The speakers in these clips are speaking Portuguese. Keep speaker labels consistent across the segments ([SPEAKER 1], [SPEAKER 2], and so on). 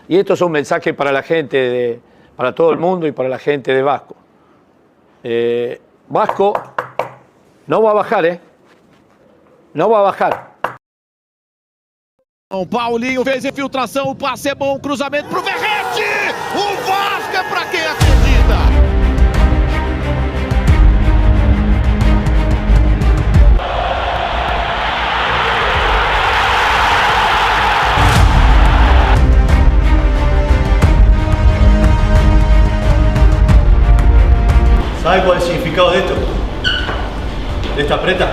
[SPEAKER 1] Y esto es un mensaje para la gente, para todo el mundo y para la gente de Vasco. Vasco não vai baixar, Não vai baixar.
[SPEAKER 2] Paulinho fez infiltração, o passe é bom, cruzamento pro Verratti! O Vasco é pra quem acredita!
[SPEAKER 3] ¿Sabe cuál es el significado de esto? De esta preta.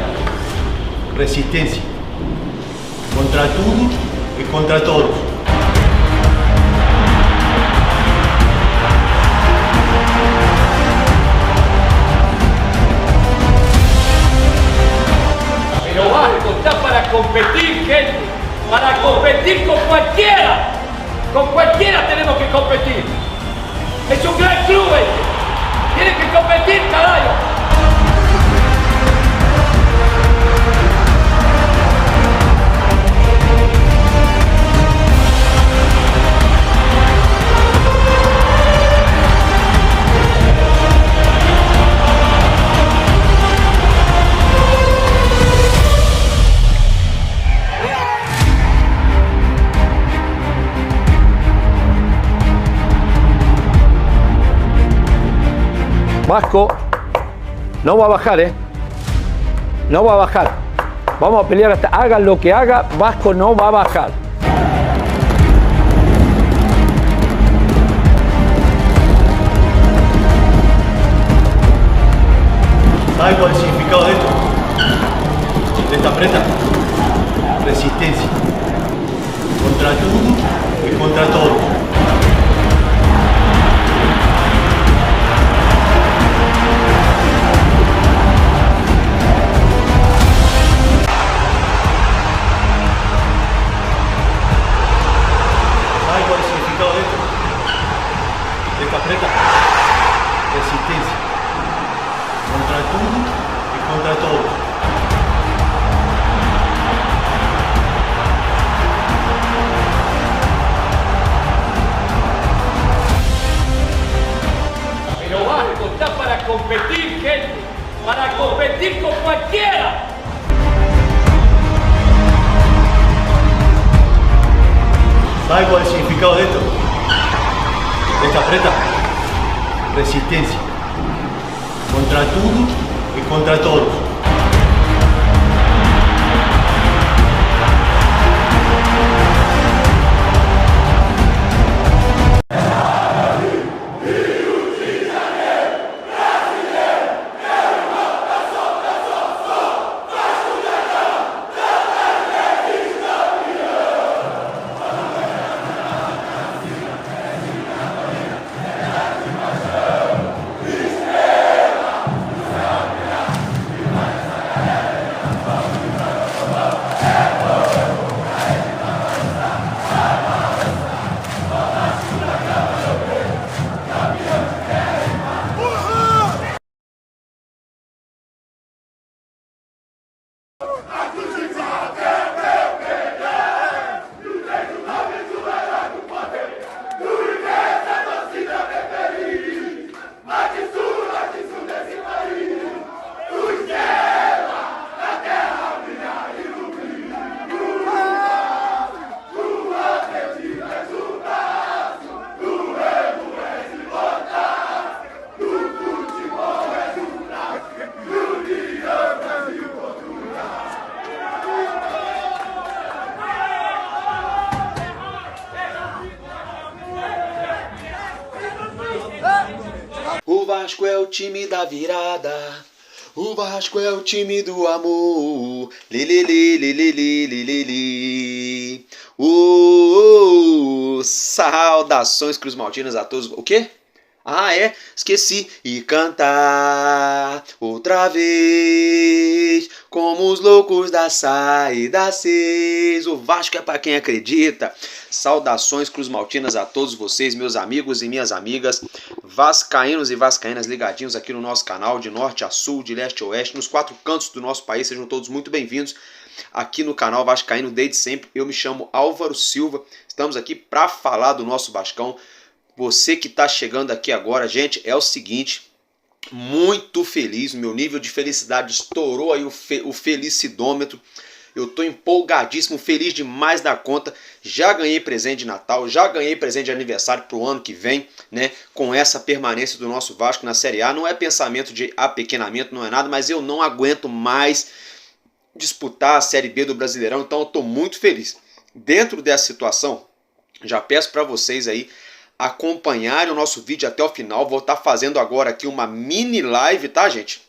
[SPEAKER 3] Resistencia. Contra todo y contra todos.
[SPEAKER 1] Pero Vasco está para competir, gente. Para competir con cualquiera. Con cualquiera tenemos que competir. Es un gran club este. Tiene que competir, carajo. Vasco no va a bajar, No va a bajar. Vamos a pelear hasta haga lo que haga, Vasco no va a bajar.
[SPEAKER 3] ¿Sabe cuál es el significado de esto? De esta preta. Resistencia. Contra todo y contra todos. Preta, resistencia, contra todo y contra todos.
[SPEAKER 1] Pero Vasco está para competir, gente, para competir con cualquiera.
[SPEAKER 3] ¿Sabe cuál es el significado de esto? De esta preta. Resistencia. Contra todo y contra todos.
[SPEAKER 4] O Vasco é o time da virada, o Vasco é o time do amor. Lelelelelelelelele. Saudações cruzmaltinas a todos. O quê? Ah, é? Esqueci. E cantar outra vez, como os loucos da saída 6. O Vasco é pra quem acredita. Saudações cruzmaltinas a todos vocês, meus amigos e minhas amigas, vascaínos e vascaínas ligadinhos aqui no nosso canal, de norte a sul, de leste a oeste, nos 4 cantos do nosso país. Sejam todos muito bem-vindos aqui no canal Vascaíno desde sempre. Eu me chamo Álvaro Silva, estamos aqui para falar do nosso Vascão. Você que está chegando aqui agora, gente, é o seguinte, muito feliz, meu nível de felicidade estourou aí o felicidômetro. Eu tô empolgadíssimo, feliz demais da conta. Já ganhei presente de Natal, já ganhei presente de aniversário pro ano que vem, né? Com essa permanência do nosso Vasco na Série A. Não é pensamento de apequenamento, não é nada, mas eu não aguento mais disputar a Série B do Brasileirão, então eu tô muito feliz. Dentro dessa situação, já peço para vocês aí acompanharem o nosso vídeo até o final. Vou estar fazendo agora aqui uma mini live, tá, gente?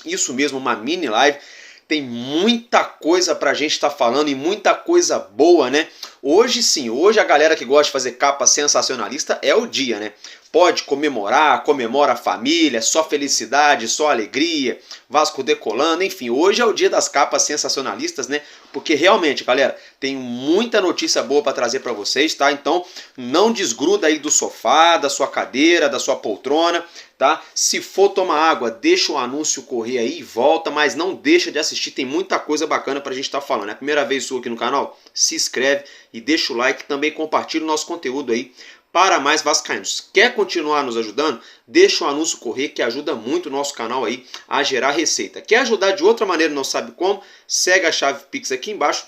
[SPEAKER 4] Isso mesmo, uma mini live. Tem muita coisa pra gente estar falando e muita coisa boa, né? Hoje sim, hoje a galera que gosta de fazer capa sensacionalista é o dia, né? Pode comemorar, comemora a família, só felicidade, só alegria, Vasco decolando, enfim, hoje é o dia das capas sensacionalistas, né? Porque realmente, galera, tem muita notícia boa para trazer para vocês, tá? Então, não desgruda aí do sofá, da sua cadeira, da sua poltrona, tá? Se for tomar água, deixa o anúncio correr aí e volta, mas não deixa de assistir, tem muita coisa bacana pra gente estar falando. É a primeira vez sua aqui no canal? Se inscreve e deixa o like, também compartilha o nosso conteúdo aí para mais vascaínos. Quer continuar nos ajudando? Deixa o anúncio correr, que ajuda muito o nosso canal aí a gerar receita. Quer ajudar de outra maneira, não sabe como? Segue a chave Pix aqui embaixo,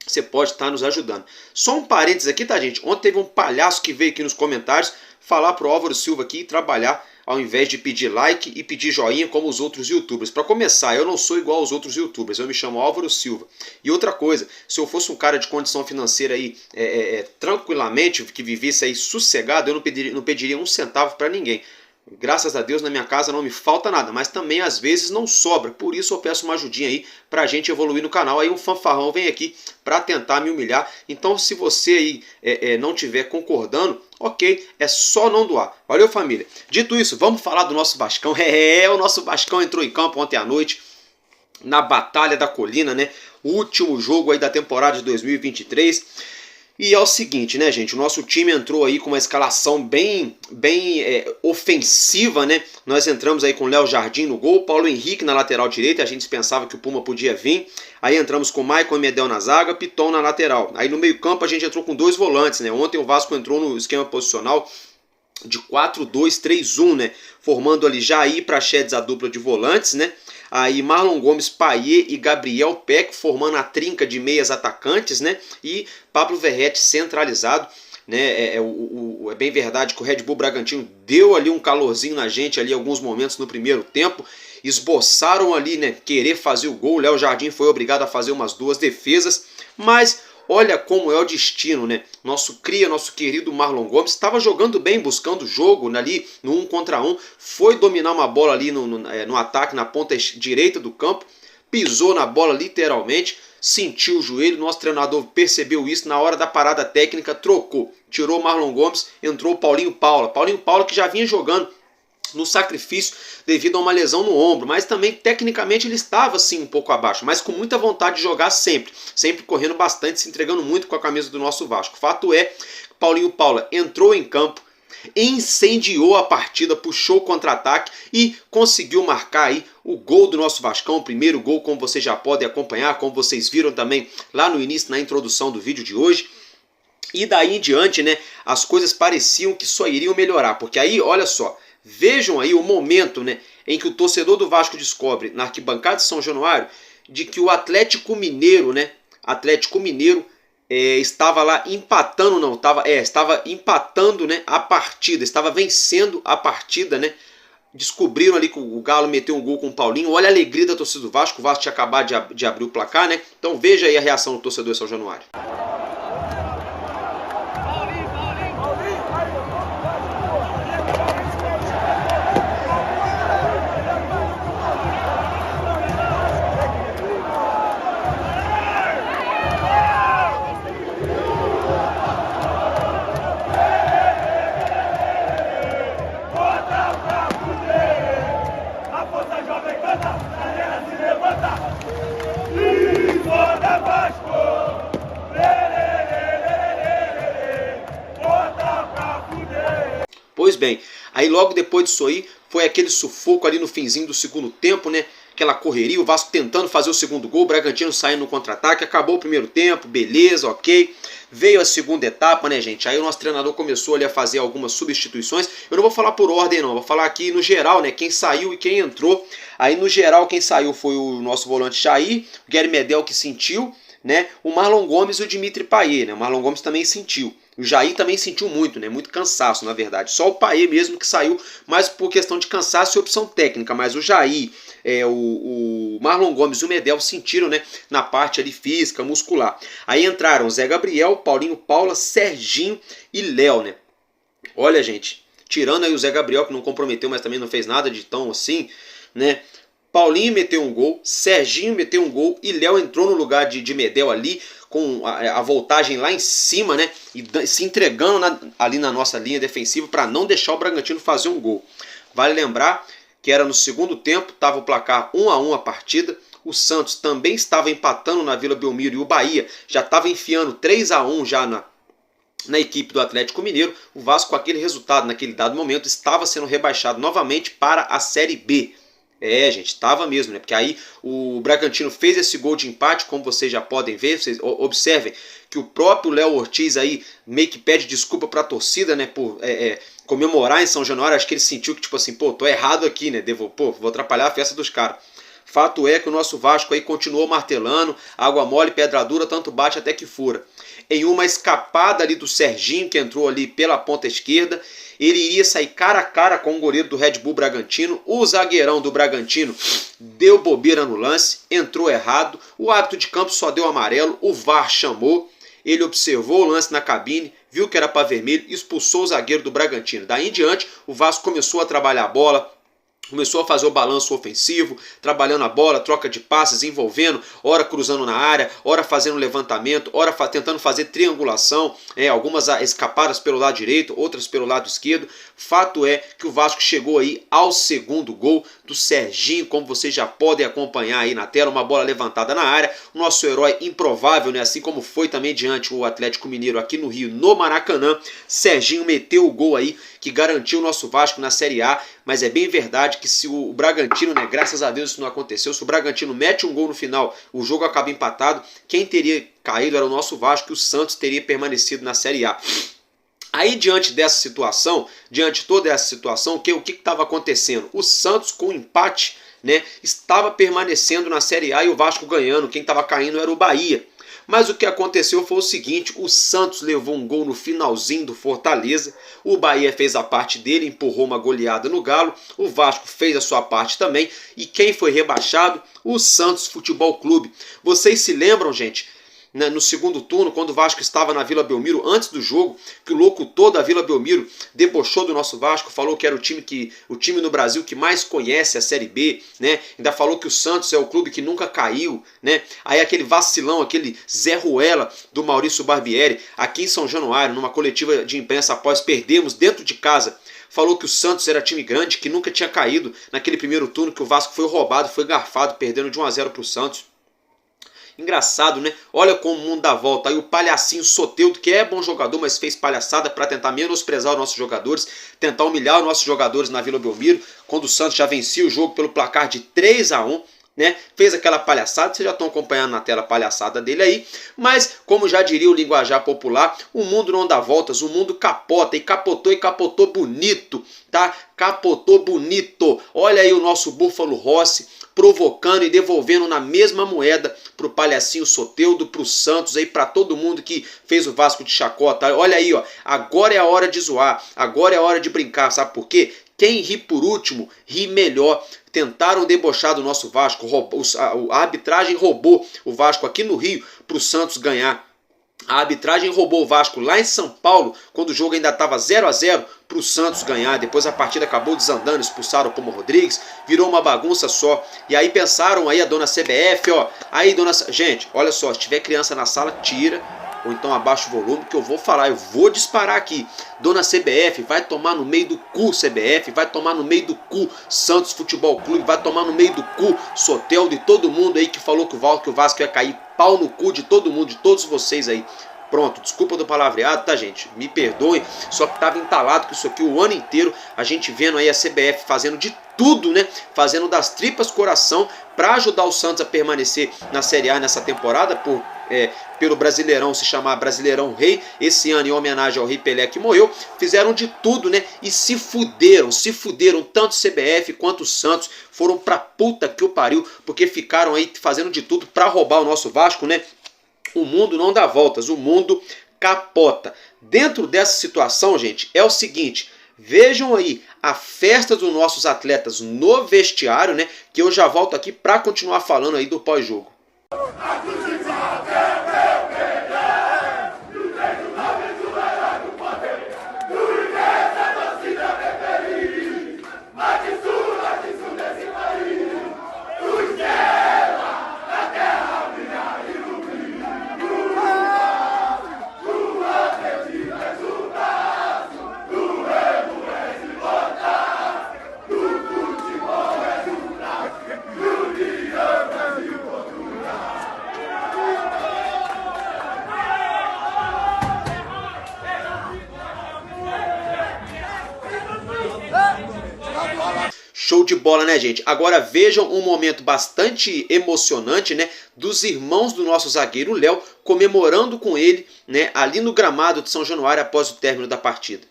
[SPEAKER 4] você pode estar nos ajudando. Só um parênteses aqui, tá, gente? Ontem teve um palhaço que veio aqui nos comentários falar pro Álvaro Silva aqui trabalhar ao invés de pedir like e pedir joinha como os outros youtubers. Para começar, eu não sou igual aos outros youtubers, eu me chamo Álvaro Silva. E outra coisa, se eu fosse um cara de condição financeira aí tranquilamente, que vivesse aí sossegado, eu não pediria um centavo para ninguém. Graças a Deus na minha casa não me falta nada, mas também às vezes não sobra. Por isso eu peço uma ajudinha aí pra gente evoluir no canal. Aí um fanfarrão vem aqui pra tentar me humilhar. Então se você aí não estiver concordando, ok, é só não doar. Valeu, família. Dito isso, vamos falar do nosso Vascão. O nosso Vascão entrou em campo ontem à noite na Batalha da Colina, né? O último jogo aí da temporada de 2023. E é o seguinte, né, gente? O nosso time entrou aí com uma escalação bem ofensiva, né? Nós entramos aí com Léo Jardim no gol, Paulo Henrique na lateral direita, a gente pensava que o Puma podia vir. Aí entramos com Maicon e Medel na zaga, Piton na lateral. Aí no meio campo a gente entrou com 2 volantes, né? Ontem o Vasco entrou no esquema posicional de 4-2-3-1, né? Formando ali Jair Praxedes a dupla de volantes, né? Aí Marlon Gomes, Payet e Gabriel Peck formando a trinca de meias atacantes, né? E Pablo Verratti centralizado, né? É bem verdade que o Red Bull Bragantino deu ali um calorzinho na gente ali alguns momentos no primeiro tempo. Esboçaram ali, né? Querer fazer o gol. O Léo Jardim foi obrigado a fazer umas 2 defesas, mas olha como é o destino, né? Nosso cria, nosso querido Marlon Gomes, estava jogando bem, buscando o jogo ali no 1 contra 1. Foi dominar uma bola ali no ataque, na ponta direita do campo. Pisou na bola literalmente, sentiu o joelho. Nosso treinador percebeu isso, na hora da parada técnica, trocou. Tirou o Marlon Gomes, entrou o Paulinho Paula. Paulinho Paula que já vinha jogando no sacrifício devido a uma lesão no ombro, mas também tecnicamente ele estava assim um pouco abaixo, mas com muita vontade de jogar sempre correndo bastante, se entregando muito com a camisa do nosso Vasco. Fato é que Paulinho Paula entrou em campo, incendiou a partida, puxou o contra-ataque e conseguiu marcar aí o gol do nosso Vascão, o primeiro gol, como vocês já podem acompanhar, como vocês viram também lá no início, na introdução do vídeo de hoje. E daí em diante, né, as coisas pareciam que só iriam melhorar, porque aí, olha só, vejam aí o momento, né, em que o torcedor do Vasco descobre, na arquibancada de São Januário, de que o Atlético Mineiro, né, estava lá empatando, estava empatando, né, a partida, estava vencendo a partida, né. Descobriram ali que o Galo meteu um gol com o Paulinho. Olha a alegria da torcida do Vasco. O Vasco tinha acabado de abrir o placar, né. Então veja aí a reação do torcedor de São Januário. Pois bem, aí logo depois disso aí, foi aquele sufoco ali no finzinho do segundo tempo, né? aquela correria, o Vasco tentando fazer o segundo gol, o Bragantino saindo no contra-ataque, acabou o primeiro tempo, beleza, ok. Veio a segunda etapa, né, gente? Aí o nosso treinador começou ali a fazer algumas substituições. Eu não vou falar por ordem, não. Vou falar aqui no geral, né? Quem saiu e quem entrou. Aí no geral, quem saiu foi o nosso volante Jair, o Guilherme Medel que sentiu, né? O Marlon Gomes e o Dimitri Payet, né? O Marlon Gomes também sentiu. O Jair também sentiu muito, né? Muito cansaço, na verdade. Só o Payet mesmo que saiu mais por questão de cansaço e opção técnica. Mas o Jair, o Marlon Gomes e o Medel sentiram, né? Na parte ali física, muscular. Aí entraram Zé Gabriel, Paulinho Paula, Serginho e Léo, né? Olha, gente, tirando aí o Zé Gabriel, que não comprometeu, mas também não fez nada de tão assim, né? Paulinho meteu um gol, Serginho meteu um gol e Léo entrou no lugar de Medel ali, com a voltagem lá em cima, né? E se entregando ali na nossa linha defensiva para não deixar o Bragantino fazer um gol. Vale lembrar que era no segundo tempo, estava o placar 1-1 a partida. O Santos também estava empatando na Vila Belmiro e o Bahia já estava enfiando 3-1 já na equipe do Atlético Mineiro. O Vasco, com aquele resultado naquele dado momento, estava sendo rebaixado novamente para a Série B. Gente, estava mesmo, né? Porque aí o Bragantino fez esse gol de empate, como vocês já podem ver. Vocês observem que o próprio Léo Ortiz aí meio que pede desculpa para a torcida, né? Por comemorar em São Januário. Acho que ele sentiu que, tipo assim, pô, tô errado aqui, né? Vou atrapalhar a festa dos caras. Fato é que o nosso Vasco aí continuou martelando, água mole, pedra dura, tanto bate até que fura. Em uma escapada ali do Serginho, que entrou ali pela ponta esquerda, ele iria sair cara a cara com o goleiro do Red Bull Bragantino. O zagueirão do Bragantino deu bobeira no lance, entrou errado. O árbitro de campo só deu amarelo, o VAR chamou. Ele observou o lance na cabine, viu que era para vermelho, expulsou o zagueiro do Bragantino. Daí em diante, o Vasco começou a trabalhar a bola, começou a fazer o balanço ofensivo, trabalhando a bola, troca de passes, envolvendo, ora cruzando na área, ora fazendo levantamento, ora tentando fazer triangulação, algumas escapadas pelo lado direito, outras pelo lado esquerdo. Fato é que o Vasco chegou aí ao segundo gol do Serginho, como vocês já podem acompanhar aí na tela, uma bola levantada na área. O nosso herói improvável, né? Assim como foi também diante o Atlético Mineiro aqui no Rio, no Maracanã, Serginho meteu o gol aí que garantiu o nosso Vasco na Série A. Mas é bem verdade que se o Bragantino, né, graças a Deus isso não aconteceu, se o Bragantino mete um gol no final, o jogo acaba empatado, quem teria caído era o nosso Vasco e o Santos teria permanecido na Série A. Aí diante dessa situação, diante de toda essa situação, o que estava acontecendo? O Santos com empate, né, estava permanecendo na Série A e o Vasco ganhando, quem estava caindo era o Bahia. Mas o que aconteceu foi o seguinte, o Santos levou um gol no finalzinho do Fortaleza, o Bahia fez a parte dele, empurrou uma goleada no Galo, o Vasco fez a sua parte também, e quem foi rebaixado? O Santos Futebol Clube. Vocês se lembram, gente, no segundo turno, quando o Vasco estava na Vila Belmiro, antes do jogo, que o locutor da Vila Belmiro debochou do nosso Vasco, falou que era o time no Brasil que mais conhece a Série B, né? Ainda falou que o Santos é o clube que nunca caiu, né? Aí aquele vacilão, aquele Zé Ruela do Maurício Barbieri, aqui em São Januário, numa coletiva de imprensa após perdermos dentro de casa, falou que o Santos era time grande, que nunca tinha caído naquele primeiro turno, que o Vasco foi roubado, foi garfado, perdendo de 1-0 para o Santos. Engraçado, né? Olha como o mundo dá volta. Aí o palhacinho Soteldo, que é bom jogador, mas fez palhaçada para tentar menosprezar os nossos jogadores, tentar humilhar os nossos jogadores na Vila Belmiro, quando o Santos já vencia o jogo pelo placar de 3-1. Né? Fez aquela palhaçada, vocês já estão acompanhando na tela a palhaçada dele aí, mas como já diria o linguajar popular, o mundo não dá voltas, o mundo capota, e capotou bonito, tá? Capotou bonito. Olha aí o nosso Búfalo Rossi provocando e devolvendo na mesma moeda pro palhacinho Soteldo, pro Santos aí, para todo mundo que fez o Vasco de chacota. Olha aí, ó, agora é a hora de zoar, agora é a hora de brincar, sabe por quê? Quem ri por último, ri melhor. Tentaram debochar do nosso Vasco, a arbitragem roubou o Vasco aqui no Rio para o Santos ganhar. A arbitragem roubou o Vasco lá em São Paulo, quando o jogo ainda estava 0-0 para o Santos ganhar. Depois a partida acabou desandando, expulsaram o Pomo Rodrigues, virou uma bagunça só. E aí pensaram aí a dona CBF, ó, aí dona... Gente, olha só, se tiver criança na sala, tira, ou então abaixa o volume que eu vou falar, eu vou disparar aqui. Dona CBF, vai tomar no meio do cu CBF, vai tomar no meio do cu Santos Futebol Clube, vai tomar no meio do cu Soteldo e todo mundo aí que falou que o Vasco ia cair. Pau no cu de todo mundo, de todos vocês aí. Pronto, desculpa do palavreado, tá, gente? Me perdoem, só que tava entalado com isso aqui o ano inteiro, a gente vendo aí a CBF fazendo de tudo, né? Fazendo das tripas coração para ajudar o Santos a permanecer na Série A nessa temporada, pelo Brasileirão se chamar Brasileirão Rei, esse ano em homenagem ao Rei Pelé que morreu, fizeram de tudo, né? E se fuderam, tanto CBF quanto o Santos, foram pra puta que o pariu, porque ficaram aí fazendo de tudo para roubar o nosso Vasco, né? O mundo não dá voltas, o mundo capota. Dentro dessa situação, gente, é o seguinte, vejam aí a festa dos nossos atletas no vestiário, né? Que eu já volto aqui para continuar falando aí do pós-jogo. Show de bola, né, gente? Agora vejam um momento bastante emocionante, né, dos irmãos do nosso zagueiro Léo comemorando com ele, né, ali no gramado de São Januário após o término da partida.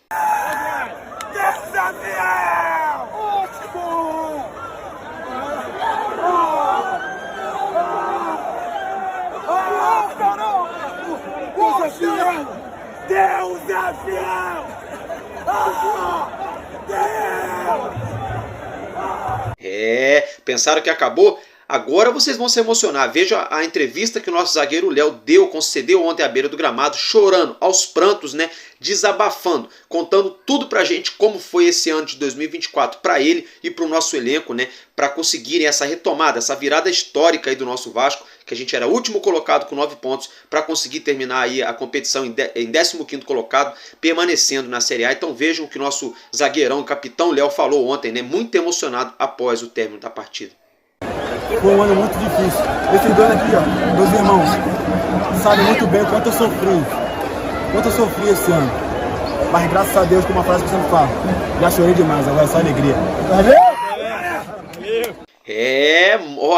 [SPEAKER 5] Deus é fiel!
[SPEAKER 4] Pensaram que acabou? Agora vocês vão se emocionar. Veja a entrevista que o nosso zagueiro Léo concedeu ontem à beira do gramado, chorando, aos prantos, né? Desabafando, contando tudo pra gente como foi esse ano de 2024 para ele e pro nosso elenco, né? Para conseguirem essa retomada, essa virada histórica aí do nosso Vasco, que a gente era o último colocado com 9 pontos, para conseguir terminar aí a competição em 15º colocado, permanecendo na Série A. Então vejam o que o nosso zagueirão, o capitão Léo, falou ontem, né? Muito emocionado após o término da partida.
[SPEAKER 5] Foi um ano muito difícil. Esses dois aqui, ó, meus irmãos, sabem muito bem o quanto eu sofri esse ano. Mas graças a Deus, como uma frase que eu sempre falo, já chorei demais, agora é só alegria.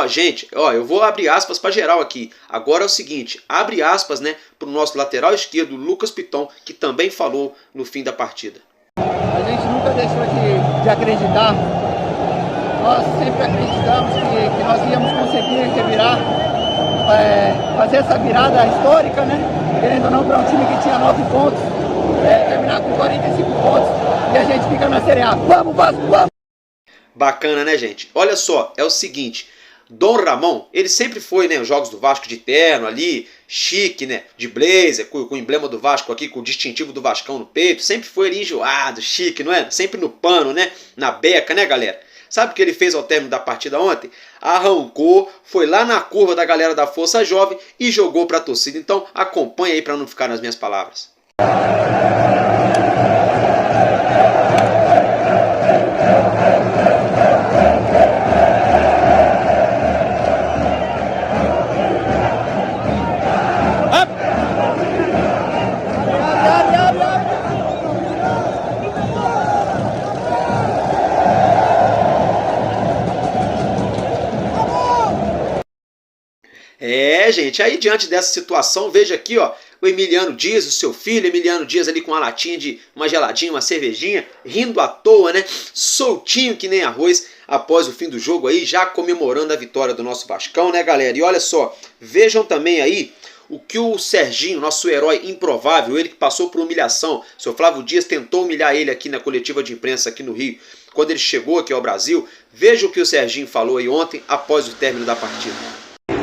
[SPEAKER 4] Gente, eu vou abrir aspas para geral aqui. Agora é o seguinte, abre aspas, né, pro nosso lateral esquerdo, Lucas Piton, que também falou no fim da partida.
[SPEAKER 6] A gente nunca deixou de acreditar. Nós sempre acreditamos que nós íamos conseguir revirar, fazer essa virada histórica, né? Querendo ou não, para um time que tinha 9 pontos, terminar com 45 pontos e a gente fica na Série A. Vamos, Vasco, vamos!
[SPEAKER 4] Bacana, né, gente? Olha só, é o seguinte, Dom Ramon, ele sempre foi, né, os jogos do Vasco de terno ali, chique, né, de blazer, com o emblema do Vasco aqui, com o distintivo do Vascão no peito, sempre foi ali enjoado, chique, não é? Sempre no pano, né, na beca, né, galera? Sabe o que ele fez ao término da partida ontem? Arrancou, foi lá na curva da galera da Força Jovem e jogou para a torcida. Então acompanha aí para não ficar nas minhas palavras. Gente, aí diante dessa situação, veja aqui, ó, o Emiliano Dias, o seu filho, Emiliano Dias ali com uma latinha de uma geladinha, uma cervejinha, rindo à toa, né, soltinho que nem arroz, após o fim do jogo aí, já comemorando a vitória do nosso Vascão, né, galera? E olha só, vejam também aí o que o Serginho, nosso herói improvável, ele que passou por humilhação, o seu Flávio Dias tentou humilhar ele aqui na coletiva de imprensa aqui no Rio, quando ele chegou aqui ao Brasil. Veja o que o Serginho falou aí ontem, após o término da partida.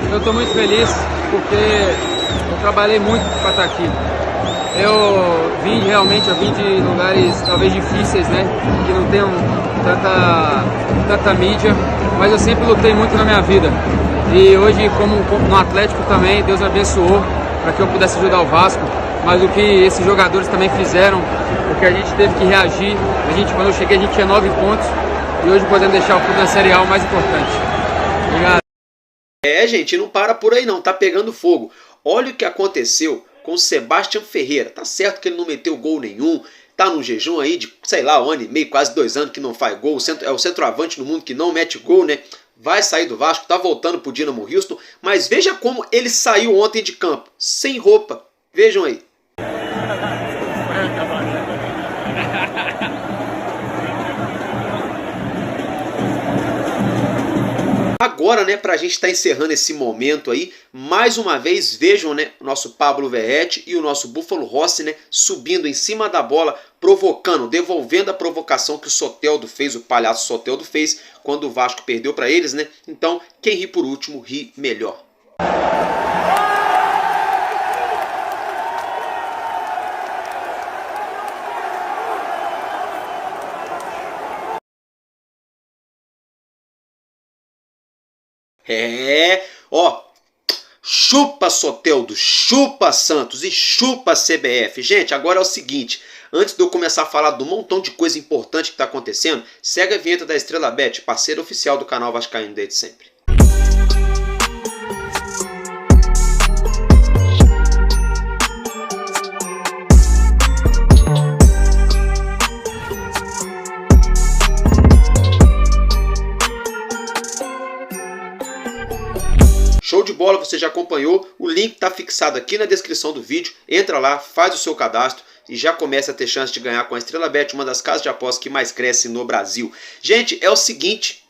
[SPEAKER 7] Eu estou muito feliz porque eu trabalhei muito para estar aqui. Eu vim de lugares talvez difíceis, né? Que não tenham tanta mídia, mas eu sempre lutei muito na minha vida. E hoje, como no Atlético também, Deus me abençoou para que eu pudesse ajudar o Vasco. Mas o que esses jogadores também fizeram, porque a gente teve que reagir. Quando eu cheguei, a gente tinha 9 pontos. E hoje podemos deixar o clube na Série A o mais importante. Obrigado.
[SPEAKER 4] Gente, não para por aí não, tá pegando fogo. Olha o que aconteceu com o Sebastião Ferreira. Tá certo que ele não meteu gol nenhum, tá num jejum aí de, sei lá, 1 ano e meio, quase 2 anos que não faz gol, é o centroavante no mundo que não mete gol, né? Vai sair do Vasco, tá voltando pro Dinamo Houston, mas veja como ele saiu ontem de campo, sem roupa. Vejam aí. Agora, né, pra gente estar encerrando esse momento aí, mais uma vez, vejam, né, o nosso Pablo Verratti e o nosso Búfalo Rossi, né, subindo em cima da bola, provocando, devolvendo a provocação que o Soteldo fez, o palhaço Soteldo fez, quando o Vasco perdeu pra eles, né? Então, quem ri por último, ri melhor. Ó, chupa Soteldo, chupa Santos e chupa CBF. Gente, agora é o seguinte, antes de eu começar a falar do montão de coisa importante que está acontecendo, segue a vinheta da Estrela Bet, parceiro oficial do canal Vascaíno desde sempre. Show de bola, você já acompanhou, o link está fixado aqui na descrição do vídeo, entra lá, faz o seu cadastro e já começa a ter chance de ganhar com a Estrela Bet, uma das casas de apostas que mais cresce no Brasil. Gente, é o seguinte,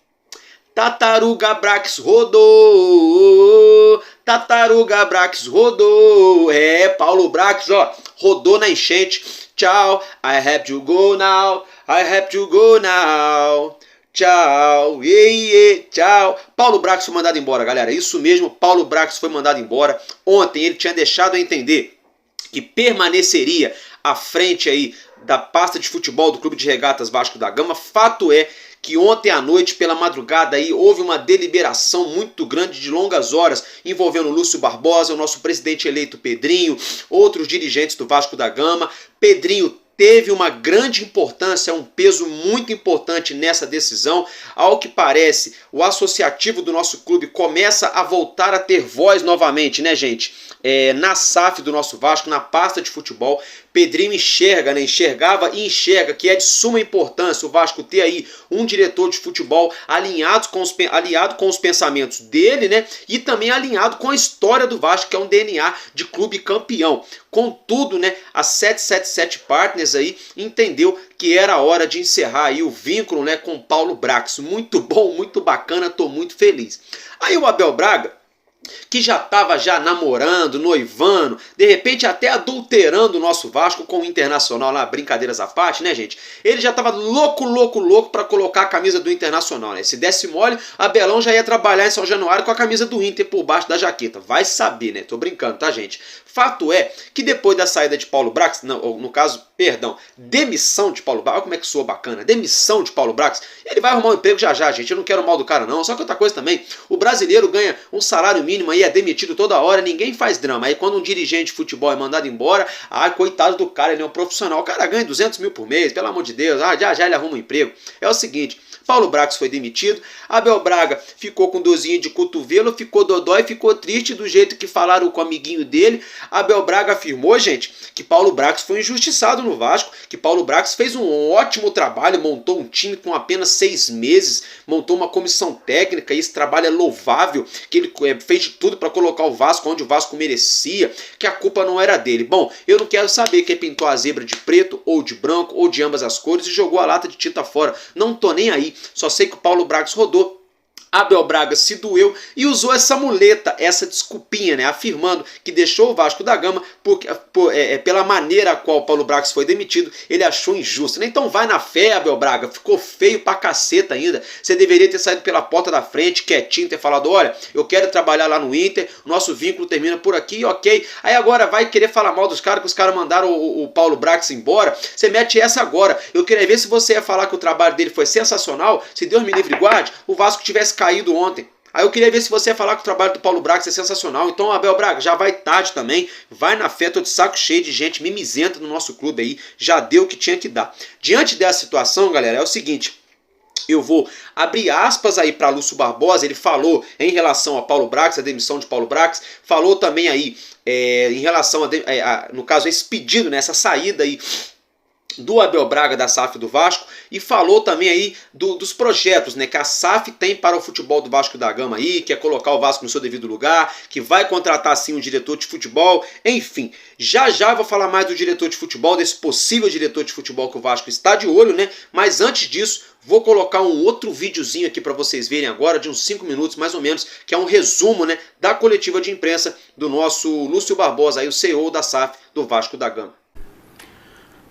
[SPEAKER 4] Tartaruga Brax rodou, Tartaruga Brax rodou, Paulo Brax, ó, rodou na enchente, tchau, I have to go now, I have to go now. Tchau, tchau. Paulo Brax foi mandado embora, galera. Isso mesmo, Paulo Brax foi mandado embora. Ontem ele tinha deixado a entender que permaneceria à frente aí da pasta de futebol do Clube de Regatas Vasco da Gama. Fato é que ontem à noite, pela madrugada, aí, houve uma deliberação muito grande de longas horas envolvendo o Lúcio Barbosa, o nosso presidente eleito Pedrinho, outros dirigentes do Vasco da Gama. Pedrinho teve uma grande importância, um peso muito importante nessa decisão. Ao que parece, o associativo do nosso clube começa a voltar a ter voz novamente, né, gente? Na SAF do nosso Vasco, na pasta de futebol, Pedrinho enxerga, né? Enxergava e enxerga que é de suma importância o Vasco ter aí um diretor de futebol aliado com os pensamentos dele, né? E também alinhado com a história do Vasco, que é um DNA de clube campeão. Contudo, né, a 777 Partners aí entendeu que era hora de encerrar aí o vínculo, né, com Paulo Brax. Muito bom, muito bacana, tô muito feliz. Aí o Abel Braga, que já estava namorando, noivando, de repente até adulterando o nosso Vasco com o Internacional lá, brincadeiras à parte, né, gente? Ele já estava louco para colocar a camisa do Internacional, né? Se desse mole, Abelão já ia trabalhar em São Januário com a camisa do Inter por baixo da jaqueta. Vai saber, né? Tô brincando, tá, gente? Fato é que depois da saída de Paulo Brax, não, no caso, perdão, demissão de Paulo Brax, olha como é que soa bacana, demissão de Paulo Brax, ele vai arrumar um emprego já, gente, eu não quero mal do cara não, só que outra coisa também, o brasileiro ganha um salário mínimo aí, é demitido toda hora, ninguém faz drama, aí quando um dirigente de futebol é mandado embora, coitado do cara, ele é um profissional, o cara ganha 200 mil por mês, pelo amor de Deus, já ele arruma um emprego. É o seguinte, Paulo Brax foi demitido, Abel Braga ficou com dorzinha de cotovelo, ficou dodói, ficou triste do jeito que falaram com o amiguinho dele. Abel Braga afirmou, gente, que Paulo Brax foi injustiçado no Vasco, que Paulo Brax fez um ótimo trabalho, montou um time com apenas 6 meses, montou uma comissão técnica, e esse trabalho é louvável, que ele fez de tudo para colocar o Vasco onde o Vasco merecia, que a culpa não era dele. Bom, eu não quero saber quem pintou a zebra de preto ou de branco ou de ambas as cores e jogou a lata de tinta fora, não tô nem aí. Só sei que o Paulo Brax rodou, Abel Braga se doeu e usou essa muleta, essa desculpinha, né, afirmando que deixou o Vasco da Gama pela maneira a qual o Paulo Brax foi demitido, ele achou injusto, né? Então vai na fé, Abel Braga, ficou feio pra caceta ainda, você deveria ter saído pela porta da frente, quietinho, ter falado, olha, eu quero trabalhar lá no Inter, nosso vínculo termina por aqui, ok, aí agora vai querer falar mal dos caras, que os caras mandaram o Paulo Brax embora, você mete essa agora, eu queria ver se você ia falar que o trabalho dele foi sensacional, se Deus me livre e guarde, o Vasco tivesse caído ontem. Aí eu queria ver se você ia falar que o trabalho do Paulo Braga é sensacional. Então, Abel Braga, já vai tarde também. Vai na fé, tô de saco cheio de gente mimizenta no nosso clube aí. Já deu o que tinha que dar. Diante dessa situação, galera, é o seguinte. eu vou abrir aspas aí para Lúcio Barbosa. Ele falou em relação a Paulo Brax, a demissão de Paulo Brax, falou também aí em relação no caso, esse pedido, né, essa saída aí do Abel Braga da SAF do Vasco, e falou também aí dos projetos, né, que a SAF tem para o futebol do Vasco da Gama aí, que é colocar o Vasco no seu devido lugar, que vai contratar sim um diretor de futebol, enfim. Já já vou falar mais do diretor de futebol, desse possível diretor de futebol que o Vasco está de olho, né, mas antes disso, vou colocar um outro videozinho aqui para vocês verem agora, de uns 5 minutos mais ou menos, que é um resumo, né, da coletiva de imprensa do nosso Lúcio Barbosa, aí, o CEO da SAF do Vasco da Gama.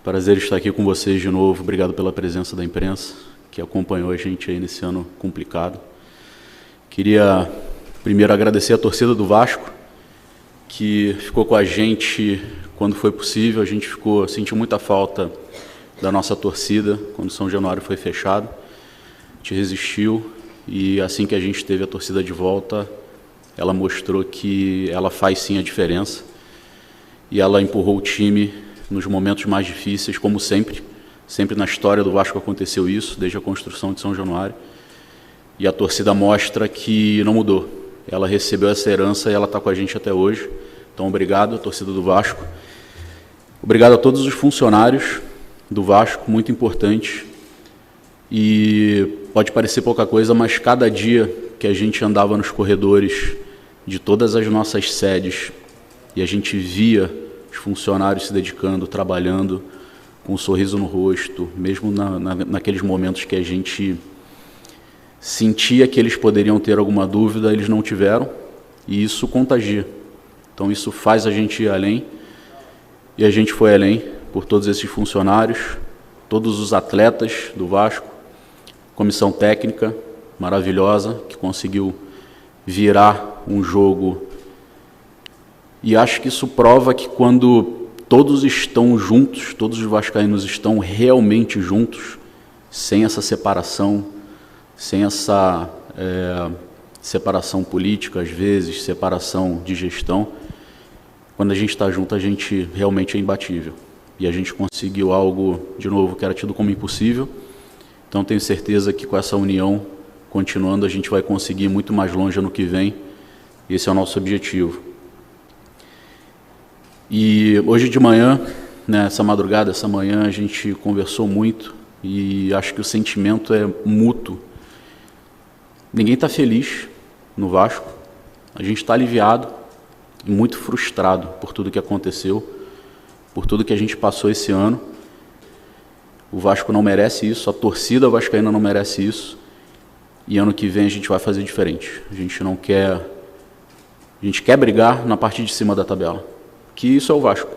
[SPEAKER 8] Prazer estar aqui com vocês de novo. Obrigado pela presença da imprensa que acompanhou a gente aí nesse ano complicado. Queria primeiro agradecer a torcida do Vasco, que ficou com a gente quando foi possível. A gente sentiu muita falta da nossa torcida quando São Januário foi fechado. A gente resistiu e assim que a gente teve a torcida de volta, ela mostrou que ela faz sim a diferença e ela empurrou o time nos momentos mais difíceis, como sempre. Sempre na história do Vasco aconteceu isso, desde a construção de São Januário. E a torcida mostra que não mudou. Ela recebeu essa herança e ela está com a gente até hoje. Então, obrigado, torcida do Vasco. Obrigado a todos os funcionários do Vasco, muito importante. E pode parecer pouca coisa, mas cada dia que a gente andava nos corredores de todas as nossas sedes e a gente via os funcionários se dedicando, trabalhando, com um sorriso no rosto, mesmo naqueles momentos que a gente sentia que eles poderiam ter alguma dúvida, eles não tiveram, e isso contagia. Então isso faz a gente ir além, e a gente foi além por todos esses funcionários, todos os atletas do Vasco, comissão técnica maravilhosa, que conseguiu virar um jogo. E acho que isso prova que quando todos estão juntos, todos os vascaínos estão realmente juntos, sem essa separação, sem essa separação política, às vezes, separação de gestão, quando a gente está junto, a gente realmente é imbatível. E a gente conseguiu algo, de novo, que era tido como impossível. Então tenho certeza que com essa união, continuando, a gente vai conseguir muito mais longe ano que vem. Esse é o nosso objetivo. E hoje de manhã, essa madrugada, essa manhã, a gente conversou muito e acho que o sentimento é mútuo. Ninguém está feliz no Vasco, a gente está aliviado e muito frustrado por tudo que aconteceu, por tudo que a gente passou esse ano. O Vasco não merece isso, a torcida vascaína não merece isso, e ano que vem a gente vai fazer diferente. A gente quer brigar na parte de cima da tabela. Que isso é o Vasco,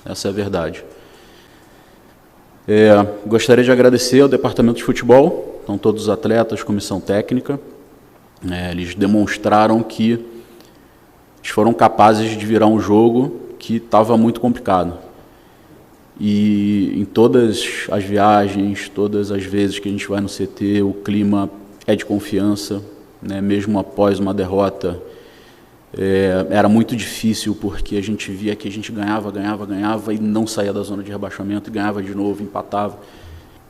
[SPEAKER 8] essa é a verdade. Gostaria de agradecer ao departamento de futebol, então todos os atletas, comissão técnica, eles demonstraram que eles foram capazes de virar um jogo que estava muito complicado. E em todas as viagens, todas as vezes que a gente vai no CT, o clima é de confiança, mesmo após uma derrota. Era muito difícil porque a gente via que a gente ganhava e não saía da zona de rebaixamento, e ganhava de novo, empatava,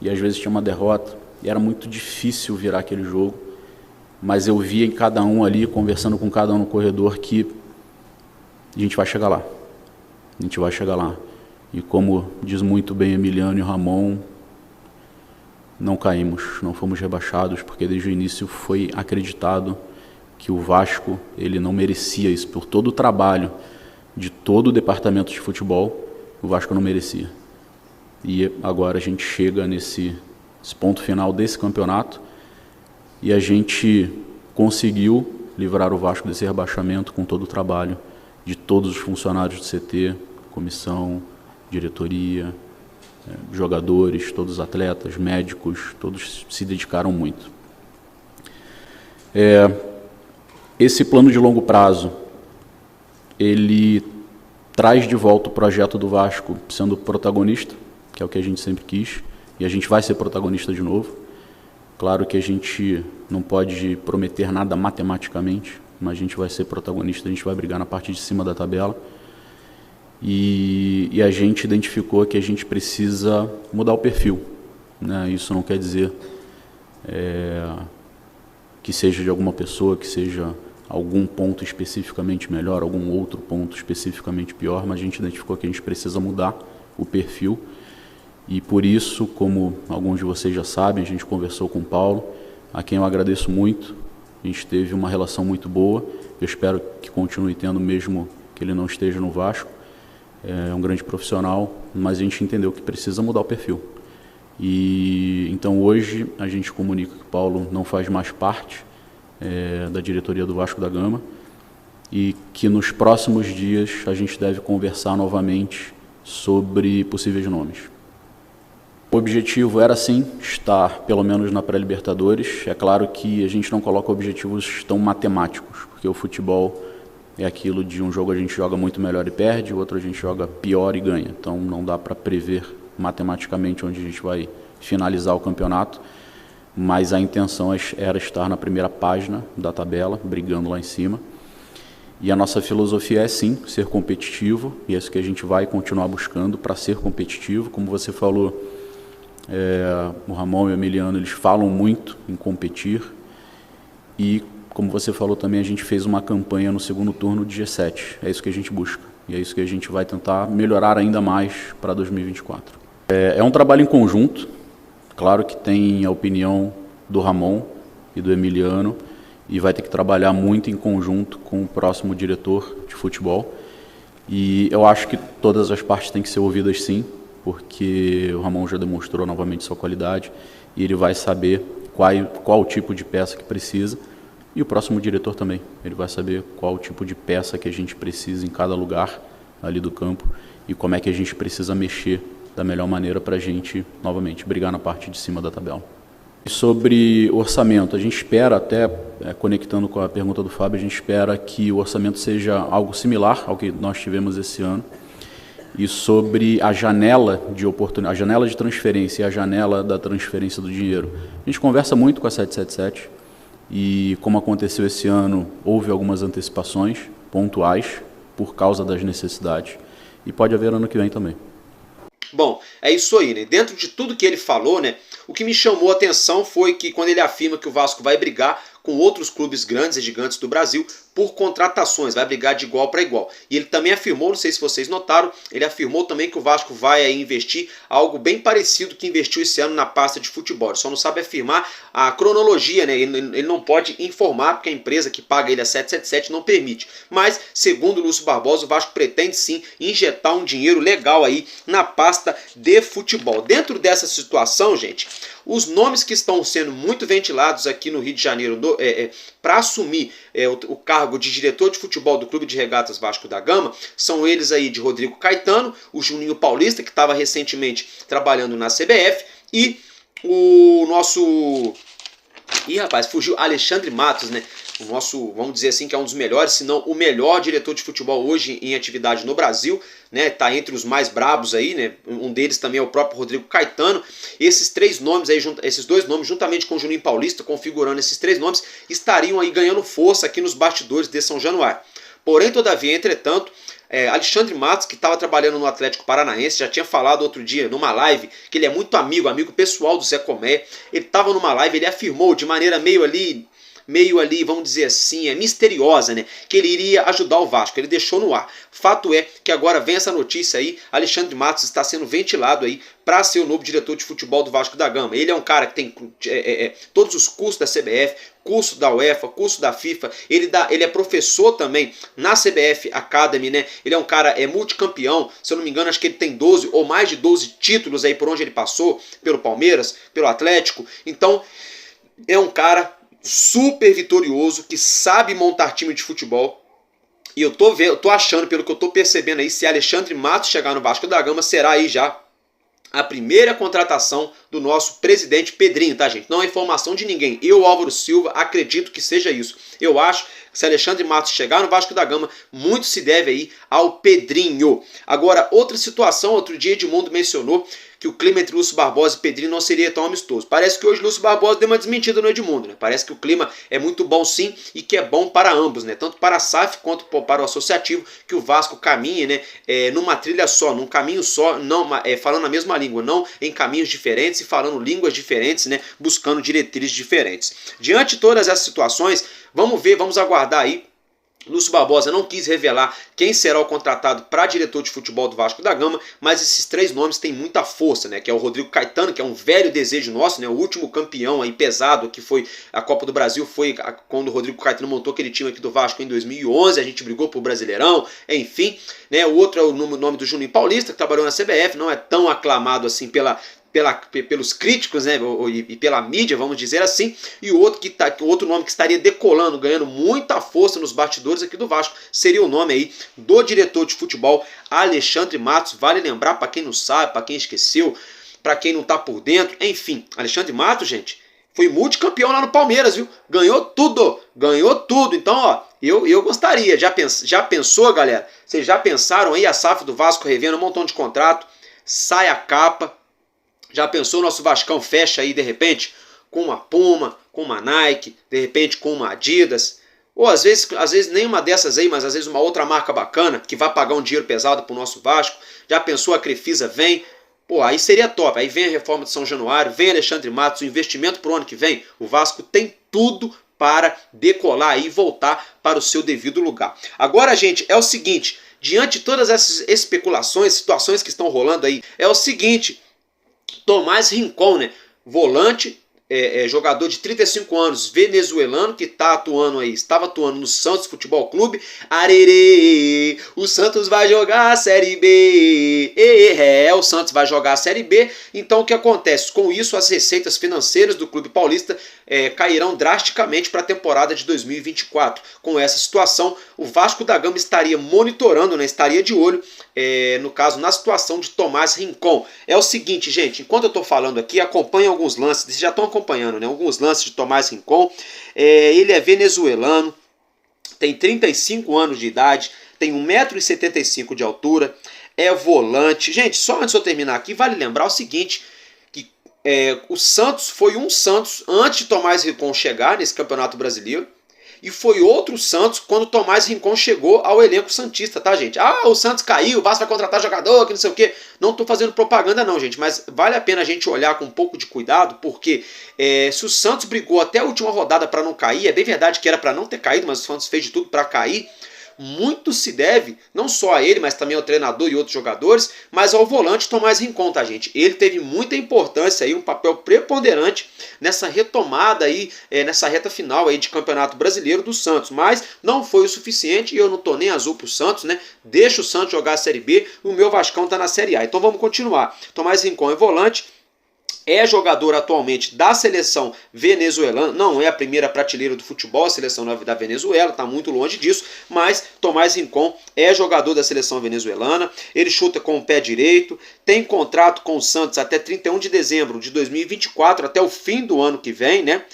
[SPEAKER 8] e às vezes tinha uma derrota, e era muito difícil virar aquele jogo, mas eu via em cada um ali, conversando com cada um no corredor, que a gente vai chegar lá, e como diz muito bem Emiliano e Ramon, não caímos, não fomos rebaixados, porque desde o início foi acreditado que o Vasco ele não merecia isso, por todo o trabalho de todo o departamento de futebol, o Vasco não merecia. E agora a gente chega nesse ponto final desse campeonato e a gente conseguiu livrar o Vasco desse rebaixamento com todo o trabalho de todos os funcionários do CT, comissão, diretoria, jogadores, todos os atletas, médicos, todos se dedicaram muito. Esse plano de longo prazo, ele traz de volta o projeto do Vasco sendo protagonista, que é o que a gente sempre quis, e a gente vai ser protagonista de novo. Claro que a gente não pode prometer nada matematicamente, mas a gente vai ser protagonista, a gente vai brigar na parte de cima da tabela. E a gente identificou que a gente precisa mudar o perfil, Isso não quer dizer que seja de alguma pessoa, que seja algum ponto especificamente melhor, algum outro ponto especificamente pior, mas a gente identificou que a gente precisa mudar o perfil e por isso, como alguns de vocês já sabem, a gente conversou com o Paulo, a quem eu agradeço muito, a gente teve uma relação muito boa, eu espero que continue tendo mesmo que ele não esteja no Vasco, é um grande profissional, mas a gente entendeu que precisa mudar o perfil. E então hoje a gente comunica que o Paulo não faz mais parte da diretoria do Vasco da Gama e que nos próximos dias a gente deve conversar novamente sobre possíveis nomes. O objetivo era sim estar pelo menos na pré-Libertadores. É claro que a gente não coloca objetivos tão matemáticos, porque o futebol é aquilo de um jogo a gente joga muito melhor e perde, o outro a gente joga pior e ganha. Então não dá para prever matematicamente onde a gente vai finalizar o campeonato, mas a intenção era estar na primeira página da tabela, brigando lá em cima. E a nossa filosofia é sim, ser competitivo, e é isso que a gente vai continuar buscando para ser competitivo. Como você falou, o Ramon e o Emiliano, eles falam muito em competir, e como você falou também, a gente fez uma campanha no segundo turno de G7, é isso que a gente busca, e é isso que a gente vai tentar melhorar ainda mais para 2024. É um trabalho em conjunto. Claro que tem a opinião do Ramon e do Emiliano e vai ter que trabalhar muito em conjunto com o próximo diretor de futebol. E eu acho que todas as partes têm que ser ouvidas sim, porque o Ramon já demonstrou novamente sua qualidade e ele vai saber qual o tipo de peça que precisa. E o próximo diretor também, ele vai saber qual o tipo de peça que a gente precisa em cada lugar ali do campo e como é que a gente precisa mexer da melhor maneira para a gente, novamente, brigar na parte de cima da tabela. E sobre orçamento, a gente espera, até conectando com a pergunta do Fábio, a gente espera que o orçamento seja algo similar ao que nós tivemos esse ano. E sobre a janela de oportunidade, a janela de transferência e a janela da transferência do dinheiro, a gente conversa muito com a 777 e, como aconteceu esse ano, houve algumas antecipações pontuais por causa das necessidades e pode haver ano que vem também.
[SPEAKER 4] Bom, é isso aí, né? Dentro de tudo que ele falou, né? O que me chamou a atenção foi que quando ele afirma que o Vasco vai brigar com outros clubes grandes e gigantes do Brasil por contratações, vai brigar de igual para igual. E ele também afirmou, não sei se vocês notaram, ele afirmou também que o Vasco vai aí investir algo bem parecido que investiu esse ano na pasta de futebol. Ele só não sabe afirmar a cronologia, né? Ele não pode informar porque a empresa que paga ele a 777 não permite. Mas, segundo o Lúcio Barbosa, o Vasco pretende sim injetar um dinheiro legal aí na pasta de futebol. Dentro dessa situação, gente, os nomes que estão sendo muito ventilados aqui no Rio de Janeiro para assumir o cargo de diretor de futebol do Clube de Regatas Vasco da Gama são eles aí de Rodrigo Caetano, o Juninho Paulista, que estava recentemente trabalhando na CBF, e o nosso... Ih, rapaz, fugiu Alexandre Matos, né? O nosso, vamos dizer assim, que é um dos melhores, se não o melhor diretor de futebol hoje em atividade no Brasil, né? Tá entre os mais brabos aí, né? Um deles também é o próprio Rodrigo Caetano. Esses três nomes aí, esses dois nomes, juntamente com o Juninho Paulista, configurando esses três nomes, estariam aí ganhando força aqui nos bastidores de São Januário. Porém, todavia, entretanto, Alexandre Matos, que estava trabalhando no Atlético Paranaense, já tinha falado outro dia numa live que ele é muito amigo pessoal do Zé Comé. Ele estava numa live, ele afirmou de maneira meio ali, vamos dizer assim, misteriosa, né, que ele iria ajudar o Vasco. Ele deixou no ar. Fato é que agora vem essa notícia aí, Alexandre Matos está sendo ventilado aí para ser o novo diretor de futebol do Vasco da Gama. Ele é um cara que tem todos os cursos da CBF, curso da UEFA, curso da FIFA, ele é professor também na CBF Academy, né? Ele é um cara multicampeão, se eu não me engano, acho que ele tem 12 ou mais de 12 títulos aí por onde ele passou, pelo Palmeiras, pelo Atlético. Então, é um cara super vitorioso, que sabe montar time de futebol. E eu tô achando, pelo que eu tô percebendo aí, se Alexandre Matos chegar no Vasco da Gama, será aí já a primeira contratação do nosso presidente Pedrinho, tá, gente? Não é informação de ninguém. Eu, Álvaro Silva, acredito que seja isso. Eu acho Se Alexandre Matos chegar no Vasco da Gama, muito se deve aí ao Pedrinho. Agora, outra situação, outro dia Edmundo mencionou que o clima entre Lúcio Barbosa e Pedrinho não seria tão amistoso. Parece que hoje Lúcio Barbosa deu uma desmentida no Edmundo, né? Parece que o clima é muito bom sim e que é bom para ambos, né? Tanto para a SAF quanto para o associativo, que o Vasco caminhe, né? Numa trilha só, num caminho só, não, falando a mesma língua, não em caminhos diferentes e falando línguas diferentes, né? Buscando diretrizes diferentes. Diante de todas essas situações, vamos aguardar aí. Lúcio Barbosa não quis revelar quem será o contratado para diretor de futebol do Vasco da Gama, mas esses 3 nomes têm muita força, né? Que é o Rodrigo Caetano, que é um velho desejo nosso, né? O último campeão aí pesado que foi a Copa do Brasil foi quando o Rodrigo Caetano montou aquele time aqui do Vasco em 2011, a gente brigou pro Brasileirão, enfim, né? O outro é o nome do Juninho Paulista, que trabalhou na CBF, não é tão aclamado assim pelos críticos, né, e pela mídia, vamos dizer assim, e o outro nome que estaria decolando, ganhando muita força nos bastidores aqui do Vasco, seria o nome aí do diretor de futebol, Alexandre Matos. Vale lembrar, para quem não sabe, para quem esqueceu, para quem não tá por dentro, enfim, Alexandre Matos, gente, foi multicampeão lá no Palmeiras, viu? Ganhou tudo. Então, ó, eu gostaria, já pensou, galera? Vocês já pensaram aí a SAF do Vasco revendo um montão de contrato, sai a capa. Já pensou o nosso Vascão fecha aí de repente com uma Puma, com uma Nike, de repente com uma Adidas, ou às vezes nenhuma dessas aí, mas às vezes uma outra marca bacana que vai pagar um dinheiro pesado pro nosso Vasco. Já pensou a Crefisa vem? Pô, aí seria top. Aí vem a reforma de São Januário, vem Alexandre Matos, o investimento pro ano que vem. O Vasco tem tudo para decolar e voltar para o seu devido lugar. Agora, gente, é o seguinte, diante de todas essas especulações, situações que estão rolando aí, é o seguinte, Tomás Rincon, né? Volante, jogador de 35 anos, venezuelano, que estava atuando no Santos Futebol Clube. Arerê, o Santos vai jogar a Série B. O Santos vai jogar a Série B. Então o que acontece? Com isso, as receitas financeiras do clube paulista cairão drasticamente para a temporada de 2024. Com essa situação, o Vasco da Gama estaria monitorando, né, estaria de olho, no caso, na situação de Tomás Rincon. É o seguinte, gente, enquanto eu estou falando aqui, acompanhem alguns lances, vocês já estão acompanhando, né, alguns lances de Tomás Rincon. Ele é venezuelano, tem 35 anos de idade, tem 1,75 m de altura, é volante. Gente, só antes de eu terminar aqui, vale lembrar o seguinte, o Santos foi um Santos antes de Tomás Rincon chegar nesse Campeonato Brasileiro, e foi outro Santos quando Tomás Rincon chegou ao elenco santista, tá, gente? Ah, o Santos caiu, o Vasco vai contratar jogador, que não sei o quê. Não estou fazendo propaganda não, gente, mas vale a pena a gente olhar com um pouco de cuidado, porque se o Santos brigou até a última rodada para não cair, é bem verdade que era para não ter caído, mas o Santos fez de tudo para cair. Muito se deve, não só a ele, mas também ao treinador e outros jogadores, mas ao volante Tomás Rincon, tá, gente? Ele teve muita importância aí, um papel preponderante nessa retomada aí, nessa reta final aí de Campeonato Brasileiro do Santos, mas não foi o suficiente e eu não tô nem azul pro Santos, né? Deixa o Santos jogar a Série B, o meu Vascão tá na Série A. Então vamos continuar. Tomás Rincon é volante, é jogador atualmente da seleção venezuelana, não é a primeira prateleira do futebol, a seleção da Venezuela, está muito longe disso, mas Tomás Rincon é jogador da seleção venezuelana, ele chuta com o pé direito, tem contrato com o Santos até 31 de dezembro de 2024, até o fim do ano que vem, né?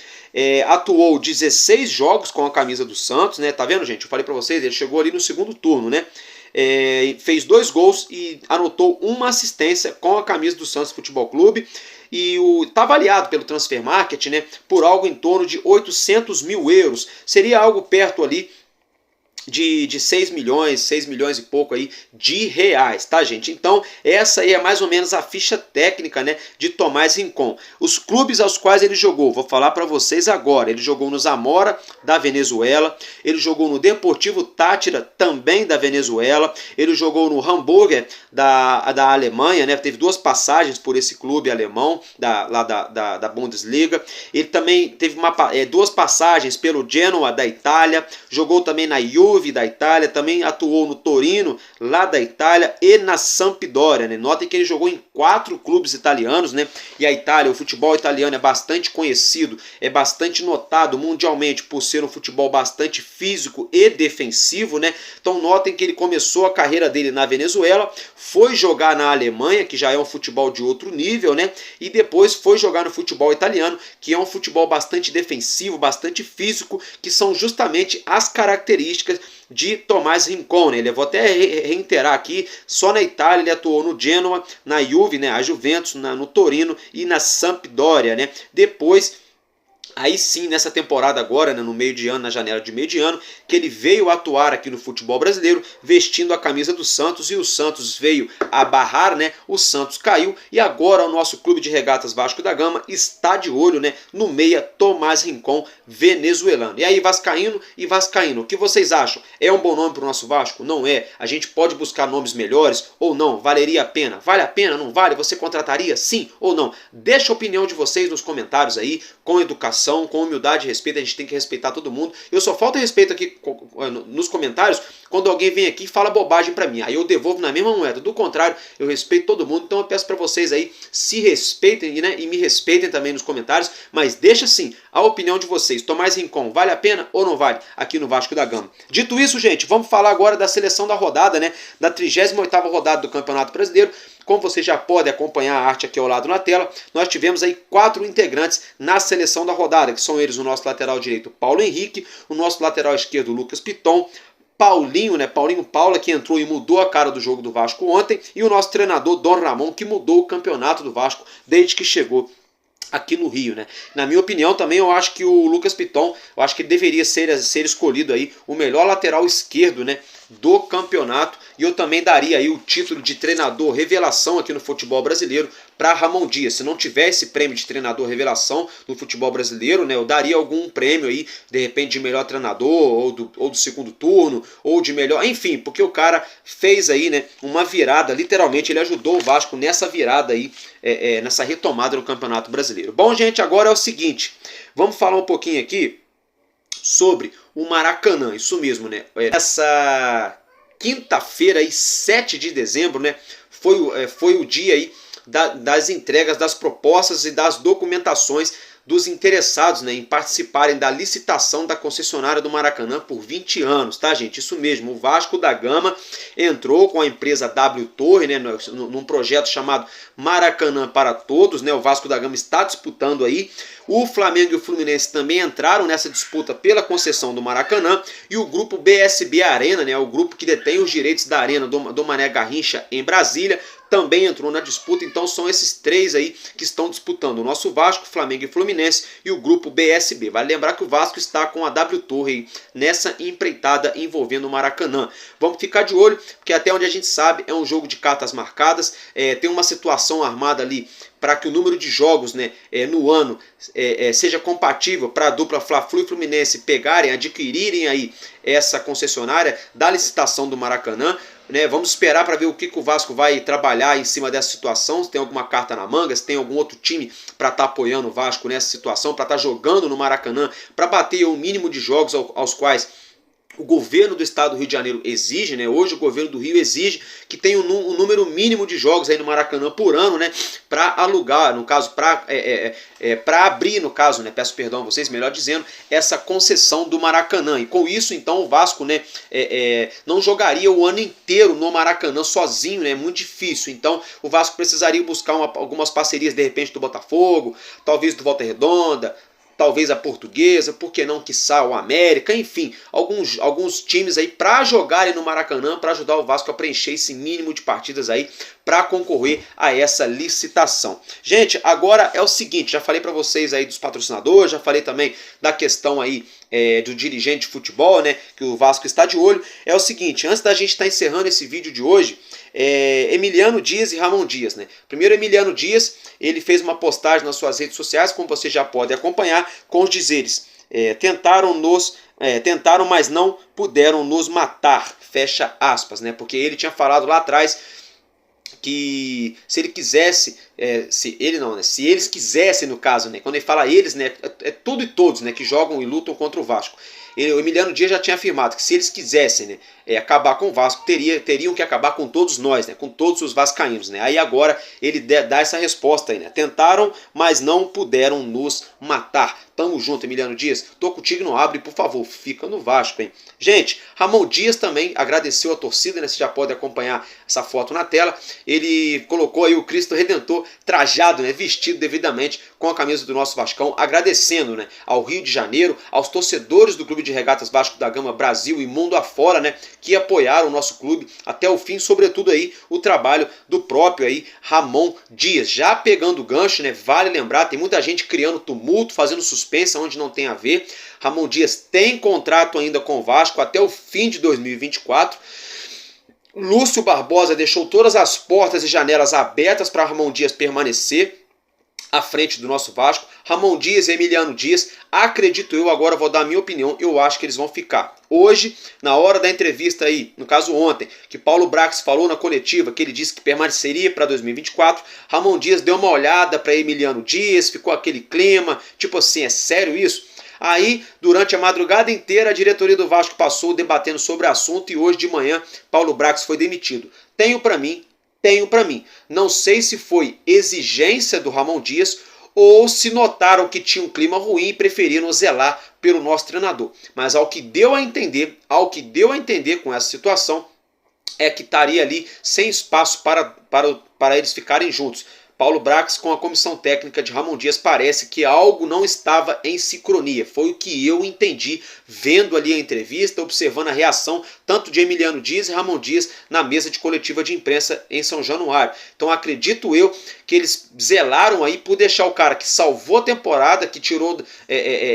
[SPEAKER 4] Atuou 16 jogos com a camisa do Santos, né? Tá vendo, gente? Eu falei para vocês, ele chegou ali no segundo turno, né? Fez 2 gols e anotou uma assistência com a camisa do Santos Futebol Clube. E está avaliado pelo Transfer Market, né, por algo em torno de 800 mil euros. Seria algo perto ali de 6 milhões e pouco aí de reais, tá, gente? Então, essa aí é mais ou menos a ficha técnica, né, de Tomás Rincon. Os clubes aos quais ele jogou, vou falar para vocês agora. Ele jogou no Zamora, da Venezuela. Ele jogou no Deportivo Táchira, também da Venezuela. Ele jogou no Hamburger, da Alemanha, né? Teve 2 passagens por esse clube alemão, lá da Bundesliga. Ele também teve 2 passagens pelo Genoa, da Itália. Jogou também na Juve, Juve da Itália, também atuou no Torino, lá da Itália, e na Sampdoria, né? Notem que ele jogou em 4 clubes italianos, né? E a Itália, o futebol italiano é bastante conhecido, é bastante notado mundialmente por ser um futebol bastante físico e defensivo, né? Então notem que ele começou a carreira dele na Venezuela, foi jogar na Alemanha, que já é um futebol de outro nível, né? E depois foi jogar no futebol italiano, que é um futebol bastante defensivo, bastante físico, que são justamente as características de Tomás Rincon, né? Ele vou até reiterar aqui, só na Itália ele atuou no Genoa, na Juve, né? A Juventus, no Torino e na Sampdoria, né? Depois, aí sim, nessa temporada agora, né, no meio de ano, na janela de meio de ano, que ele veio atuar aqui no futebol brasileiro, vestindo a camisa do Santos, e o Santos veio a barrar, né? O Santos caiu, e agora o nosso clube de regatas Vasco da Gama está de olho, né, no meia Tomás Rincon, venezuelano. E aí, vascaíno e vascaíno, o que vocês acham? É um bom nome para o nosso Vasco? Não é? A gente pode buscar nomes melhores ou não? Valeria a pena? Vale a pena? Não vale? Você contrataria? Sim ou não? Deixa a opinião de vocês nos comentários aí, com educação, com humildade e respeito. A gente tem que respeitar todo mundo. Eu só falta respeito aqui nos comentários quando alguém vem aqui e fala bobagem pra mim. Aí eu devolvo na mesma moeda. Do contrário, eu respeito todo mundo. Então eu peço pra vocês aí, se respeitem, né? E me respeitem também nos comentários. Mas deixa sim a opinião de vocês. Tomás Rincon, vale a pena ou não vale? Aqui no Vasco da Gama. Dito isso, gente, vamos falar agora da seleção da rodada, né? Da 38ª rodada do Campeonato Brasileiro. Como você já pode acompanhar a arte aqui ao lado na tela, nós tivemos aí 4 integrantes na seleção da rodada, que são eles o nosso lateral direito, Paulo Henrique, o nosso lateral esquerdo, Lucas Piton, Paulinho, né? Paulinho Paula, que entrou e mudou a cara do jogo do Vasco ontem, e o nosso treinador, Dom Ramon, que mudou o campeonato do Vasco desde que chegou aqui no Rio, né? Na minha opinião também, eu acho que o Lucas Piton, eu acho que ele deveria ser escolhido aí o melhor lateral esquerdo, né, do campeonato, e eu também daria aí o título de treinador revelação aqui no futebol brasileiro para Ramon Dias. Se não tiver esse prêmio de treinador revelação no futebol brasileiro, né, eu daria algum prêmio aí, de repente de melhor treinador, ou do segundo turno, ou de melhor, enfim, porque o cara fez aí, né, uma virada, literalmente ele ajudou o Vasco nessa virada aí, nessa retomada no Campeonato Brasileiro. Bom, gente, agora é o seguinte, vamos falar um pouquinho aqui sobre o Maracanã, isso mesmo, né? Essa quinta-feira, aí, 7 de dezembro, né? Foi o dia aí das entregas das propostas e das documentações dos interessados, né, em participarem da licitação da concessionária do Maracanã por 20 anos, tá, gente? Isso mesmo, o Vasco da Gama entrou com a empresa W Torre, né, num projeto chamado Maracanã para Todos, né? O Vasco da Gama está disputando aí. O Flamengo e o Fluminense também entraram nessa disputa pela concessão do Maracanã, e o grupo BSB Arena, né, o grupo que detém os direitos da arena do Mané Garrincha em Brasília, também entrou na disputa. Então são esses 3 aí que estão disputando, o nosso Vasco, Flamengo e Fluminense, e o grupo BSB. Vale lembrar que o Vasco está com a W Torre aí nessa empreitada envolvendo o Maracanã. Vamos ficar de olho, porque até onde a gente sabe é um jogo de cartas marcadas, tem uma situação armada ali para que o número de jogos, né, no ano seja compatível para a dupla Fla-Flu e Fluminense adquirirem aí essa concessionária da licitação do Maracanã. Né, vamos esperar para ver o que o Vasco vai trabalhar em cima dessa situação, se tem alguma carta na manga, se tem algum outro time para estar apoiando o Vasco nessa situação, para estar jogando no Maracanã, para bater o mínimo de jogos aos quais o governo do estado do Rio de Janeiro exige, né? Hoje o governo do Rio exige que tenha um número mínimo de jogos aí no Maracanã por ano, né? Para alugar, no caso, para abrir, no caso, né? Peço perdão a vocês, melhor dizendo, essa concessão do Maracanã. E com isso, então, o Vasco, né? Não jogaria o ano inteiro no Maracanã sozinho, né? É muito difícil. Então, o Vasco precisaria buscar algumas parcerias, de repente, do Botafogo, talvez do Volta Redonda, talvez a Portuguesa, por que não, quiçá, o América, enfim, alguns times aí para jogarem no Maracanã, para ajudar o Vasco a preencher esse mínimo de partidas aí para concorrer a essa licitação. Gente, agora é o seguinte, já falei para vocês aí dos patrocinadores, já falei também da questão aí do dirigente de futebol, né, que o Vasco está de olho. É o seguinte, antes da gente estar encerrando esse vídeo de hoje, Emiliano Dias e Ramon Dias, né? Primeiro, Emiliano Dias, ele fez uma postagem nas suas redes sociais, como você já pode acompanhar, com os dizeres: tentaram, mas não puderam nos matar, fecha aspas, né? Porque ele tinha falado lá atrás que se ele quisesse, se eles quisessem, no caso, né? Quando ele fala eles, né? É tudo e todos, né? Que jogam e lutam contra o Vasco. O Emiliano Dias já tinha afirmado que se eles quisessem, né, acabar com o Vasco, teriam que acabar com todos nós, né, com todos os vascaínos, né. Aí agora ele dá essa resposta aí, né. Tentaram, mas não puderam nos matar. Tamo junto, Emiliano Dias. Tô contigo, não abre, por favor, fica no Vasco, hein. Gente, Ramon Dias também agradeceu a torcida, né, você já pode acompanhar essa foto na tela. Ele colocou aí o Cristo Redentor trajado, né, vestido devidamente com a camisa do nosso Vascão, agradecendo, né, ao Rio de Janeiro, aos torcedores do Clube de Regatas Vasco da Gama Brasil e mundo afora, né, que apoiaram o nosso clube até o fim, sobretudo aí o trabalho do próprio aí Ramon Dias. Já pegando o gancho, né, vale lembrar, tem muita gente criando tumulto, fazendo suspense onde não tem a ver. Ramon Dias tem contrato ainda com o Vasco até o fim de 2024. Lúcio Barbosa deixou todas as portas e janelas abertas para Ramon Dias permanecer à frente do nosso Vasco. Ramon Dias e Emiliano Dias, acredito eu, agora vou dar a minha opinião, eu acho que eles vão ficar. Hoje, na hora da entrevista aí, no caso ontem, que Paulo Brax falou na coletiva, que ele disse que permaneceria para 2024, Ramon Dias deu uma olhada para Emiliano Dias, ficou aquele clima, tipo assim, é sério isso? Aí, durante a madrugada inteira, a diretoria do Vasco passou debatendo sobre o assunto e hoje de manhã, Paulo Brax foi demitido. Tenho para mim. Não sei se foi exigência do Ramon Dias ou se notaram que tinha um clima ruim e preferiram zelar pelo nosso treinador. Mas ao que deu a entender com essa situação, é que estaria ali sem espaço para eles ficarem juntos. Paulo Brax com a comissão técnica de Ramon Dias parece que algo não estava em sincronia. Foi o que eu entendi vendo ali a entrevista, observando a reação tanto de Emiliano Dias e Ramon Dias na mesa de coletiva de imprensa em São Januário. Então acredito eu que eles zelaram aí por deixar o cara que salvou a temporada, que tirou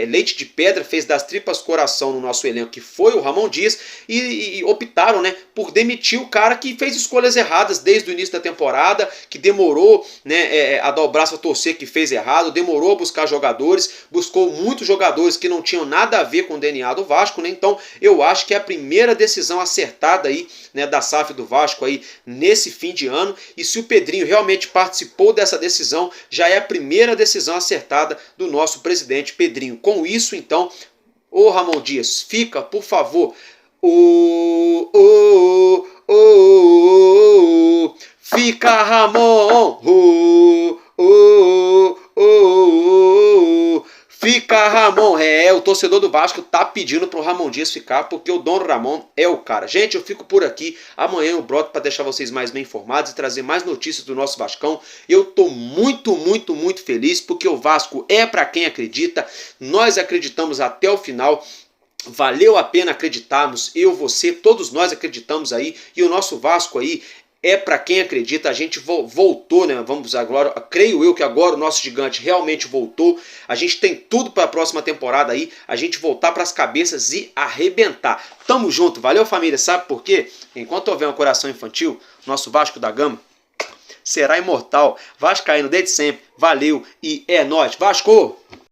[SPEAKER 4] leite de pedra, fez das tripas coração no nosso elenco, que foi o Ramon Dias, e optaram, né, por demitir o cara que fez escolhas erradas desde o início da temporada, que demorou, né, a dar o braço a torcer, que fez errado, demorou a buscar jogadores, buscou muitos jogadores que não tinham nada a ver com o DNA do Vasco, né? Então eu acho que é a primeira decisão acertada aí, né, da SAF do Vasco aí nesse fim de ano, e se o Pedrinho realmente participou dessa decisão, já é a primeira decisão acertada do nosso presidente Pedrinho. Com isso, então, ô Ramon Dias, fica, por favor, fica, Ramon, fica, Ramon. O torcedor do Vasco tá pedindo pro Ramon Dias ficar, porque o Dom Ramon é o cara. Gente, eu fico por aqui. Amanhã eu broto para deixar vocês mais bem informados e trazer mais notícias do nosso Vascão. Eu tô muito feliz, porque o Vasco é para quem acredita. Nós acreditamos até o final. Valeu a pena acreditarmos, eu, você, todos nós acreditamos aí, e o nosso Vasco aí é para quem acredita. A gente voltou, né? Vamos agora, creio eu que agora o nosso gigante realmente voltou. A gente tem tudo para a próxima temporada aí, a gente voltar para as cabeças e arrebentar. Tamo junto, valeu família, sabe por quê? Enquanto houver um coração infantil, nosso Vasco da Gama será imortal. Vascaíno desde sempre, valeu e é nóis, Vasco!